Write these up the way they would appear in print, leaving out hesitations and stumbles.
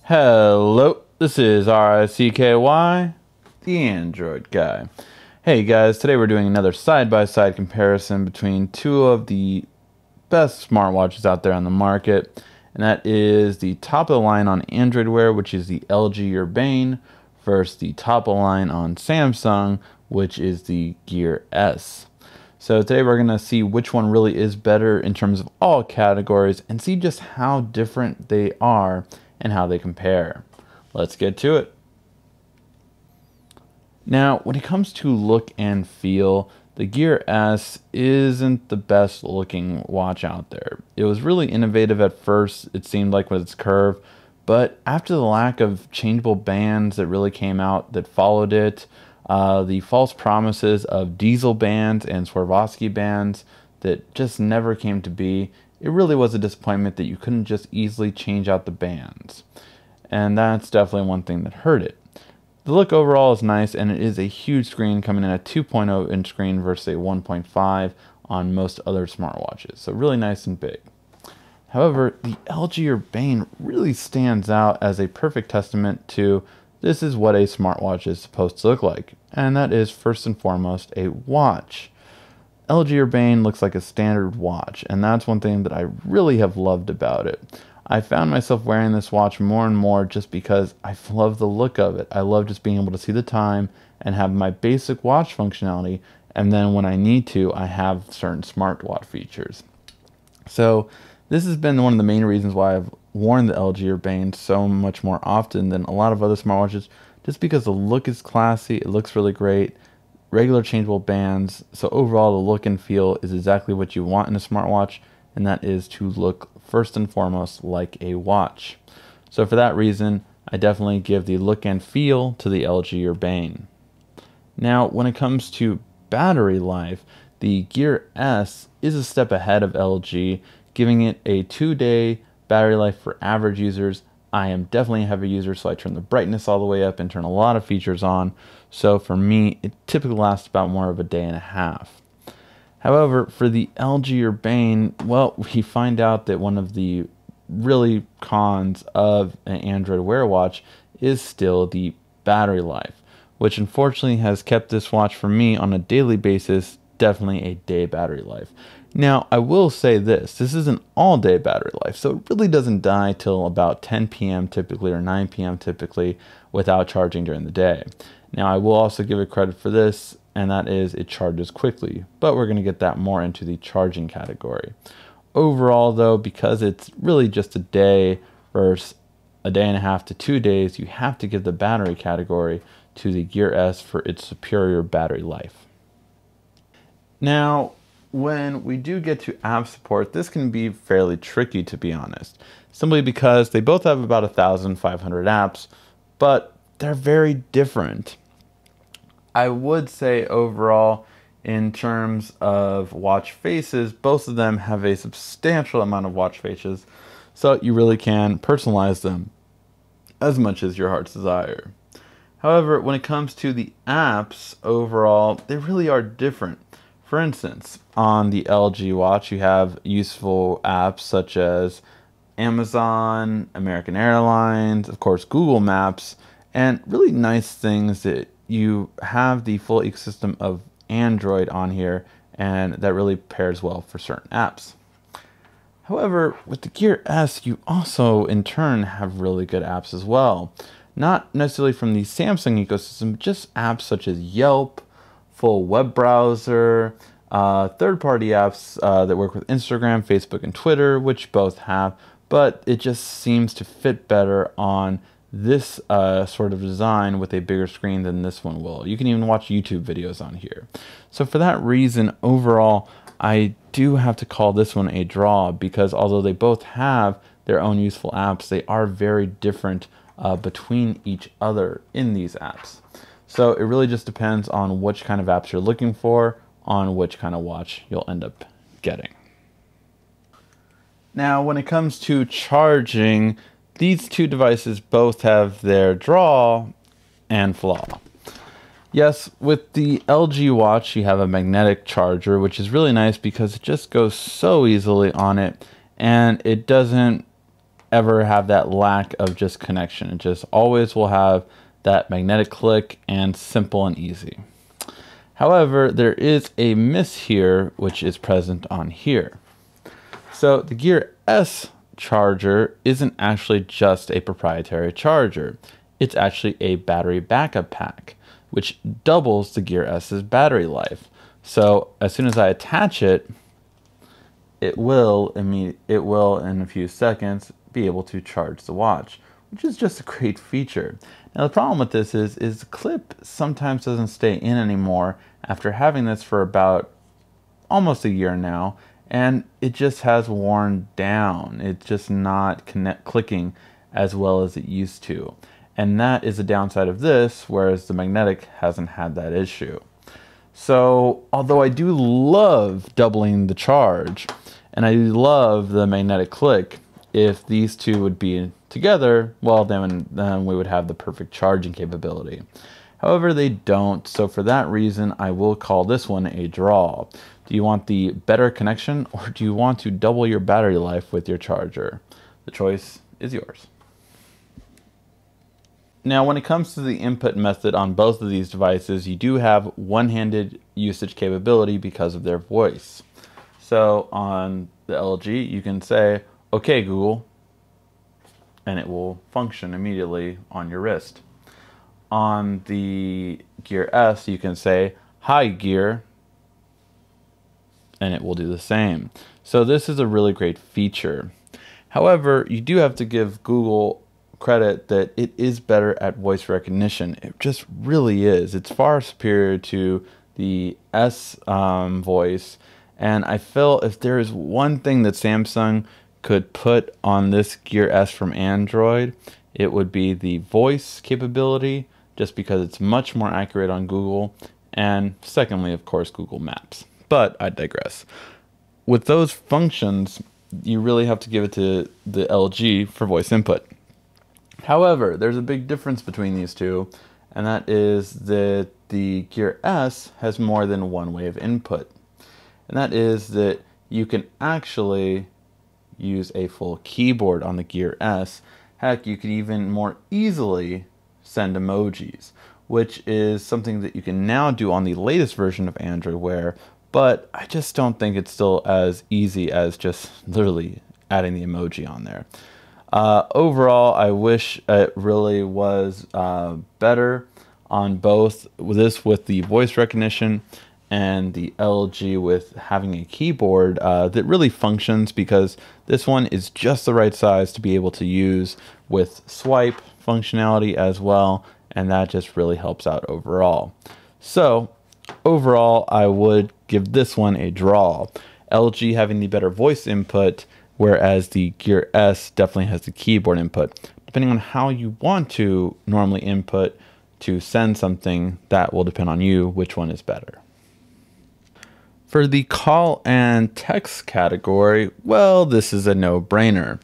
Hello, this is RICKY, the Android guy. Hey guys, today we're doing another side-by-side comparison between two of the best smartwatches out there on the market, and that is the top of the line on Android Wear, which is the LG Urbane, versus the top of the line on Samsung, which is the Gear S. So today we're going to see which one really is better in terms of all categories and see just how different they are and how they compare. Let's get to it. Now, when it comes to look and feel, the Gear S isn't the best looking watch out there. It was really innovative at first, it seemed like, with its curve, but after the lack of changeable bands that really came out that followed it, the false promises of diesel bands and Swarovski bands that just never came to be, it really was a disappointment that you couldn't just easily change out the bands. And that's definitely one thing that hurt it. The look overall is nice, and it is a huge screen, coming in at 2.0 inch screen versus a 1.5 on most other smartwatches. So really nice and big. However, the LG Urbane really stands out as a perfect testament to this is what a smartwatch is supposed to look like. And that is first and foremost a watch. LG Urbane looks like a standard watch, and that's one thing that I really have loved about it. I found myself wearing this watch more and more just because I love the look of it. I love just being able to see the time and have my basic watch functionality, and then when I need to, I have certain smartwatch features. So this has been one of the main reasons why I've worn the LG Urbane so much more often than a lot of other smartwatches, just because the look is classy, it looks really great, regular changeable bands, so overall the look and feel is exactly what you want in a smartwatch, and that is to look first and foremost like a watch. So for that reason, I definitely give the look and feel to the LG Urbane. Now, when it comes to battery life, the Gear S is a step ahead of LG, giving it a 2-day battery life for average users. I am definitely a heavy user, so I turn the brightness all the way up and turn a lot of features on. So for me, it typically lasts about more of a day and a half. However, for the LG Urbane, well, we find out that one of the really cons of an Android Wear watch is still the battery life, which unfortunately has kept this watch for me on a daily basis definitely a day battery life. Now, I will say this is an all-day battery life, so it really doesn't die till about 10 p.m. typically, or 9 p.m. typically, without charging during the day. Now, I will also give it credit for this, and that is it charges quickly, but we're going to get that more into the charging category. Overall, though, because it's really just a day versus a day and a half to 2 days, you have to give the battery category to the Gear S for its superior battery life. Now, when we do get to app support, this can be fairly tricky, to be honest, simply because they both have about 1,500 apps, but they're very different. I would say overall, in terms of watch faces, both of them have a substantial amount of watch faces, so you really can personalize them as much as your heart's desire. However, when it comes to the apps overall, they really are different. For instance, on the LG watch, you have useful apps such as Amazon, American Airlines, of course, Google Maps, and really nice things that you have the full ecosystem of Android on here, and that really pairs well for certain apps. However, with the Gear S, you also in turn have really good apps as well. Not necessarily from the Samsung ecosystem, but just apps such as Yelp, full web browser, third-party apps that work with Instagram, Facebook, and Twitter, which both have, but it just seems to fit better on this sort of design with a bigger screen than this one will. You can even watch YouTube videos on here. So for that reason, overall, I do have to call this one a draw, because although they both have their own useful apps, they are very different between each other in these apps. So it really just depends on which kind of apps you're looking for, on which kind of watch you'll end up getting. Now, when it comes to charging, these two devices both have their draw and flaw. Yes, with the LG watch, you have a magnetic charger, which is really nice because it just goes so easily on it, and it doesn't ever have that lack of just connection. It just always will have that magnetic click and simple and easy. However, there is a miss here, which is present on here. So the Gear S charger isn't actually just a proprietary charger. It's actually a battery backup pack, which doubles the Gear S's battery life. So as soon as I attach it, it will in a few seconds be able to charge the watch, which is just a great feature. Now the problem with this is the clip sometimes doesn't stay in anymore after having this for about almost a year now, and it just has worn down. It's just not clicking as well as it used to. And that is the downside of this, whereas the magnetic hasn't had that issue. So although I do love doubling the charge, and I love the magnetic click, if these two would be together, well, then we would have the perfect charging capability. However, they don't, so for that reason, I will call this one a draw. Do you want the better connection, or do you want to double your battery life with your charger? The choice is yours. Now, when it comes to the input method on both of these devices, you do have one-handed usage capability because of their voice. So on the LG, you can say, "Okay, Google," and it will function immediately on your wrist. On the Gear S, you can say, "Hi, Gear," and it will do the same. So this is a really great feature. However, you do have to give Google credit that it is better at voice recognition. It just really is. It's far superior to the S voice. And I feel if there is one thing that Samsung could put on this Gear S from Android, it would be the voice capability, just because it's much more accurate on Google. And secondly, of course, Google Maps. But I digress. With those functions, you really have to give it to the LG for voice input. However, there's a big difference between these two, and that is that the Gear S has more than one way of input. And that is that you can actually use a full keyboard on the Gear S. Heck, you can even more easily send emojis, which is something that you can now do on the latest version of Android Wear, but I just don't think it's still as easy as just literally adding the emoji on there. Overall, I wish it really was better on both, this with the voice recognition and the LG with having a keyboard that really functions, because this one is just the right size to be able to use with swipe functionality as well, and that just really helps out overall. So overall, I would give this one a draw. LG having the better voice input, whereas the Gear S definitely has the keyboard input. Depending on how you want to normally input to send something, that will depend on you which one is better. For the call and text category, well, this is a no-brainer.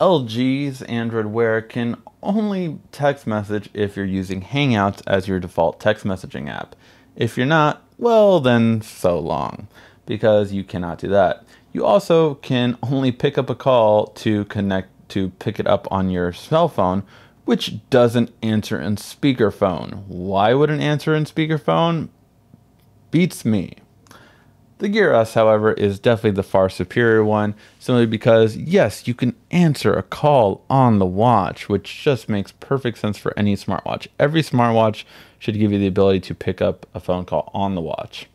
LG's Android Wear can only text message if you're using Hangouts as your default text messaging app. If you're not, well, then so long, because you cannot do that. You also can only pick up a call to pick it up on your cell phone, which doesn't answer in speakerphone. Why would it answer in speakerphone? Beats me. The Gear S, however, is definitely the far superior one, simply because, yes, you can answer a call on the watch, which just makes perfect sense for any smartwatch. Every smartwatch should give you the ability to pick up a phone call on the watch.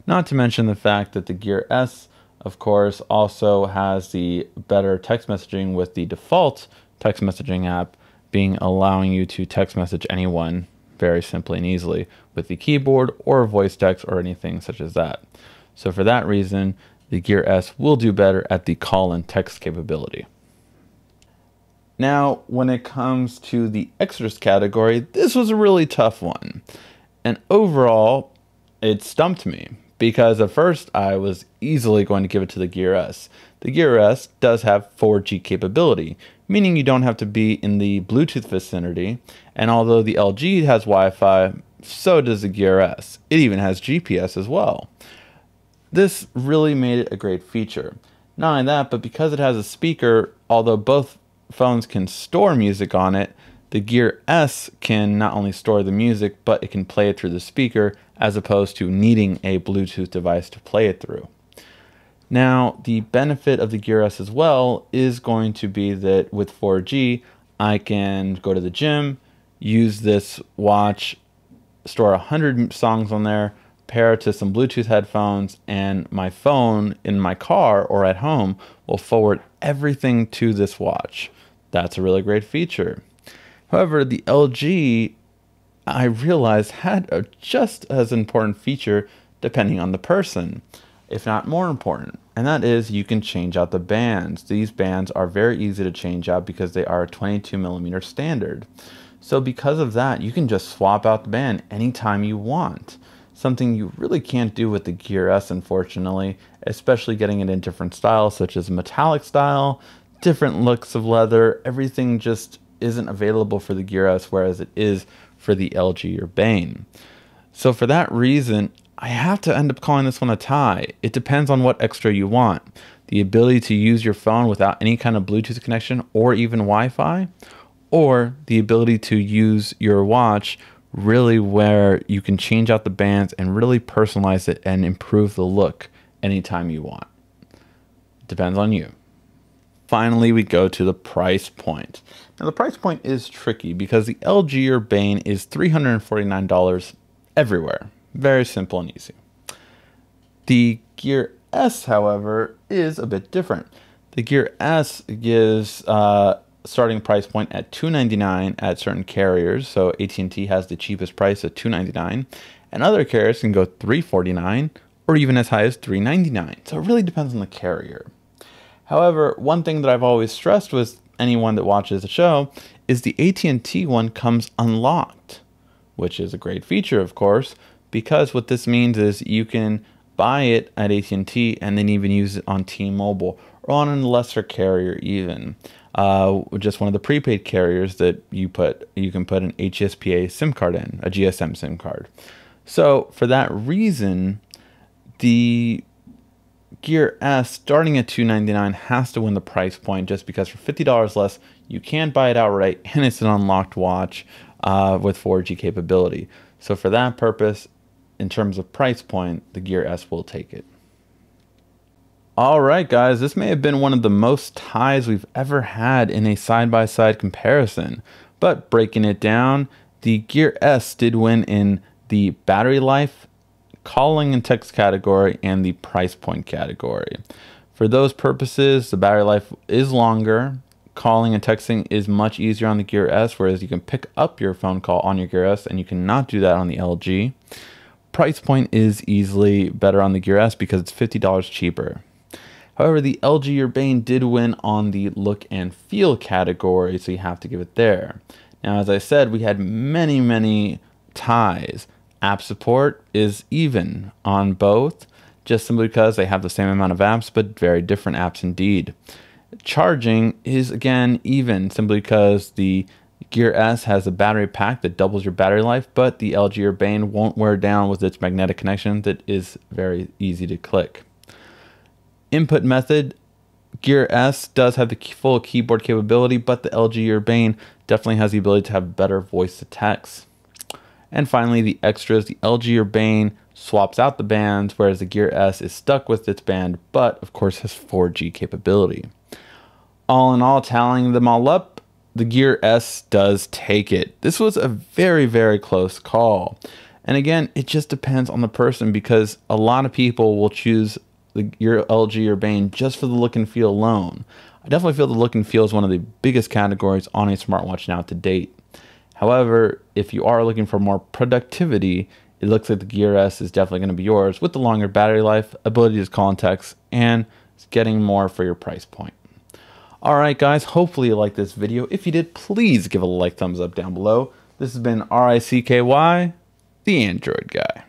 Not to mention the fact that the Gear S, of course, also has the better text messaging with the default text messaging app being allowing you to text message anyone very simply and easily with the keyboard or voice text or anything such as that. So for that reason, the Gear S will do better at the call and text capability. Now, when it comes to the extras category, this was a really tough one. And overall, it stumped me, because at first I was easily going to give it to the Gear S. The Gear S does have 4G capability, meaning you don't have to be in the Bluetooth vicinity, and although the LG has Wi-Fi, so does the Gear S. It even has GPS as well. This really made it a great feature. Not only that, but because it has a speaker, although both phones can store music on it, the Gear S can not only store the music, but it can play it through the speaker as opposed to needing a Bluetooth device to play it through. Now, the benefit of the Gear S as well is going to be that with 4G, I can go to the gym, use this watch, store 100 songs on there, pair it to some Bluetooth headphones, and my phone in my car or at home will forward everything to this watch. That's a really great feature. However, the LG, I realized, had a just as important feature depending on the person, if not more important, and that is you can change out the bands. These bands are very easy to change out because they are a 22mm standard. So because of that, you can just swap out the band anytime you want. Something you really can't do with the Gear S, unfortunately, especially getting it in different styles, such as metallic style, different looks of leather. Everything just isn't available for the Gear S, whereas it is for the LG Urbane. So for that reason, I have to end up calling this one a tie. It depends on what extra you want. The ability to use your phone without any kind of Bluetooth connection or even Wi-Fi, or the ability to use your watch really where you can change out the bands and really personalize it and improve the look anytime you want. Depends on you. Finally, we go to the price point. Now, the price point is tricky because the LG Urbane is $349 everywhere. Very simple and easy. The Gear S, however, is a bit different. The Gear S gives starting price point at $299 at certain carriers. So AT&T has the cheapest price at $299, and other carriers can go $349 or even as high as $399. So it really depends on the carrier. However, one thing that I've always stressed with anyone that watches the show is the AT&T one comes unlocked, which is a great feature, of course, because what this means is you can buy it at AT&T and then even use it on T-Mobile or on a lesser carrier even. Just one of the prepaid carriers that you can put an HSPA SIM card in, a GSM SIM card. So for that reason, the Gear S starting at $299 has to win the price point, just because for $50 less, you can buy it outright and it's an unlocked watch with 4G capability. So for that purpose, in terms of price point, the Gear S will take it. Alright guys, this may have been one of the most ties we've ever had in a side-by-side comparison, but breaking it down, the Gear S did win in the battery life, calling and text category, and the price point category. For those purposes, the battery life is longer, calling and texting is much easier on the Gear S, whereas you can pick up your phone call on your Gear S and you cannot do that on the LG. Price point is easily better on the Gear S because it's $50 cheaper. However, the LG Urbane did win on the look and feel category, so you have to give it there. Now, as I said, we had many ties. App support is even on both, just simply because they have the same amount of apps, but very different apps indeed. Charging is again even, simply because the Gear S has a battery pack that doubles your battery life, but the LG Urbane won't wear down with its magnetic connection that is very easy to click. Input method, Gear S does have the full keyboard capability, but the LG Urbane definitely has the ability to have better voice to text. And finally, the extras, the LG Urbane swaps out the bands, whereas the Gear S is stuck with its band, but of course has 4G capability. All in all, tallying them all up, the Gear S does take it. This was a very close call. And again, it just depends on the person, because a lot of people will choose the LG Urbane just for the look and feel alone. I definitely feel the look and feel is one of the biggest categories on a smartwatch now to date. However, if you are looking for more productivity, it looks like the Gear S is definitely going to be yours, with the longer battery life, ability to call and text, and getting more for your price point. Alright guys, hopefully you liked this video. If you did, please give it a like, thumbs up down below. This has been RICKY, the Android Guy.